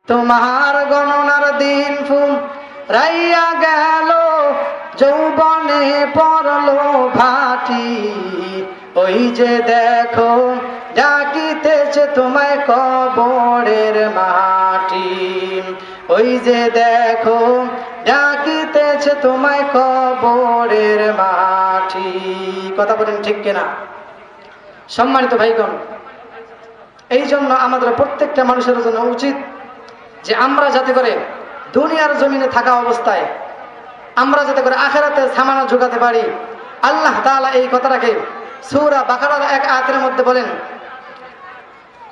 তোমার গণনার দিন ফুরাইয়া গেল, যৌবনে পড়লো ভাটি। ওই যে দেখো ডাকিতেছে তোমায় কবরের মাটি। ওই যে দেখো ডাকিতেছে তোমায় কবরের মাটি। কথা বলেন ঠিক কিনা? সম্মানিত ভাইগণ, এই জন্য আমাদের প্রত্যেকটা মানুষের জন্য উচিত যে আমরা যাতে করে দুনিয়ার জমিনে থাকা অবস্থায় আমরা যাতে করে আখিরাতে সামানা ঝুঁকাতে পারি। আল্লাহ তাআলা এই কথাটাকে সূরা বাকারার এক আয়াতের মধ্যে বলেন,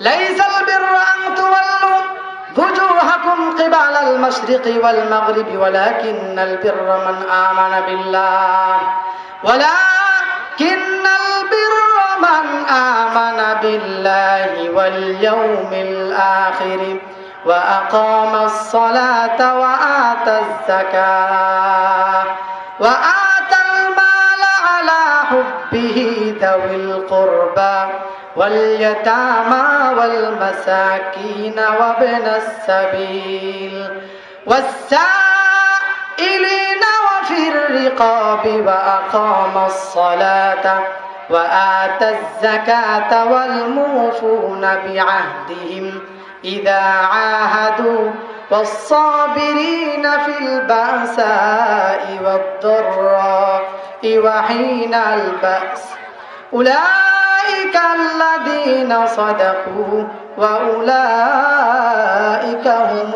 লাইসাল বিররা আন তুওয়াল্লু wujuhakum qibala al-mashriqi wal-maghribi walakinnal birra man amana billah walakinnal birra man amana billahi wal yawmil akhir wa aqama as-salata wa ata az-zakata wa ata al-mala ala hubbihi dhawil qurba واليتامى والمساكين وابن السبيل والسائلين وفي الرقاب وأقام الصلاة وآتى الزكاة والموفون بعهدهم إذا عاهدوا والصابرين في البأساء والضراء وحين البأس أولئك الذين صدقوا وأولئك هم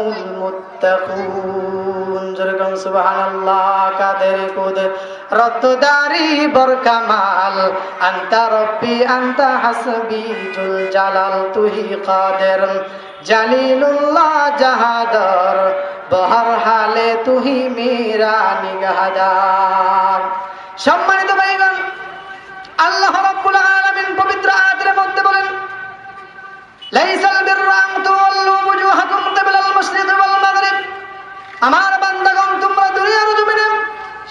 المتقون جركم سبحان الله قادر قدر رد داري بركمال أنت ربي أنت حسبي جل جلال تهي قادر جليل الله جهادر بهر حالے تهي میرا নিগাহদার। সম্মানিত ভাইগণ, আল্লাহ রাব্বুল আলামিন পবিত্র আয়াতের মধ্যে বলেন, লাইসাল বিররা আন তুওয়াল্লু wujuhakum কিবলাল মাশরিকি ওয়াল মাগরিব। আমার বান্দাগণ, তোমরা দুনিয়ার জমিনে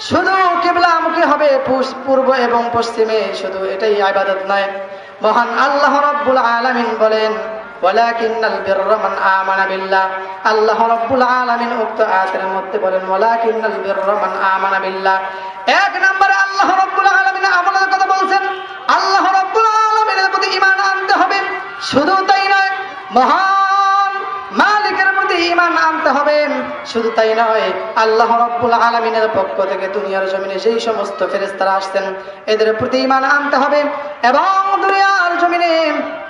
শুধু কিবলামুখী হবে, পূর্ব এবং পশ্চিমে, শুধু এটাই ইবাদত নয়। মহান আল্লাহ রাব্বুল আলামিন বলেন, ওয়ালাকিন্নাল বিররা মান আমানা বিল্লাহ। আল্লাহ রাব্বুল আলামিন উক্ত আয়াতের মধ্যে বলেন, ওয়ালাকিন্নাল বিররা মান আমানা বিল্লাহ। এক নম্বরে আল্লাহ রাব্বুল আলামিন আমলের কথা বলছেন। আল্লাহ রাব্বুল আলামিনের প্রতি ঈমান আনতে হবে। শুধু তাই নয়, মহান মালিকের প্রতি ঈমান আনতে হবে। শুধু তাই নয়, আল্লাহ রাব্বুল আলামিনের পক্ষ থেকে দুনিয়ার জমিনে যেই সমস্ত ফেরেশতারা আসছেন এদের প্রতি ঈমান আনতে হবে এবং দুনিয়ার জমিনে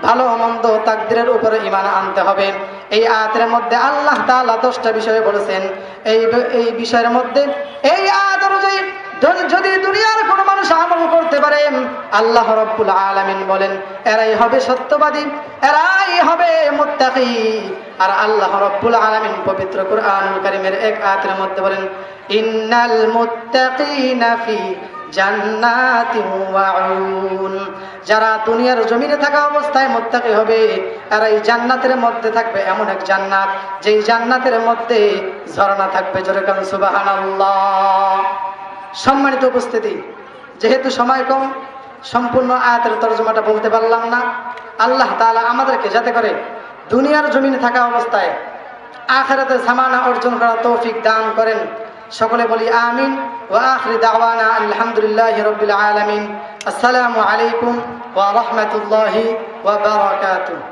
ভালো মন্দ তাকদীরের উপরে ঈমান আনতে হবে। এই আয়াতের মধ্যে আল্লাহ তাআলা 10টা বিষয় বলেছেন। এই বিষয়ের মধ্যে এই আয়াত অনুযায়ী যদি দুনিয়ার কোন মানুষ আমল করতে পারে, আল্লাহ রাব্বুল আলামিন বলেন এরাই হবে সত্যবাদী, এরাই হবে মুত্তাকি। আর আল্লাহ রাব্বুল আলামিন পবিত্র কুরআনুল কারীমের এক আয়াতের মধ্যে বলেন, ইন্নাল মুত্তাকিনা ফি জান্নাতিন ওয়া উয়ুন। যারা দুনিয়ার জমিনে থাকা অবস্থায় মুত্তাকি হবে, এরাই জান্নাতের মধ্যে থাকবে, এমন এক জান্নাত যেই জান্নাতের মধ্যে ঝর্ণা থাকবে। জোরে কান সুবহানাল্লাহ। সম্মানিত উপস্থিতি, যেহেতু সময় কম, সম্পূর্ণ আয়াতের তরজমাটা বলতে পারলাম না। আল্লাহ তাআলা আমাদেরকে যাতে করে দুনিয়ার জমিনে থাকা অবস্থায় আখিরাতে সামানা অর্জন করার তৌফিক দান করেন। সকলে বলি আমিন। ওয়া আখিরু দাওয়ানা আলহামদুলিল্লাহি রাব্বিল আলামিন। আসসালামু আলাইকুম ওয়া রাহমাতুল্লাহি ওয়া বারাকাতুহু।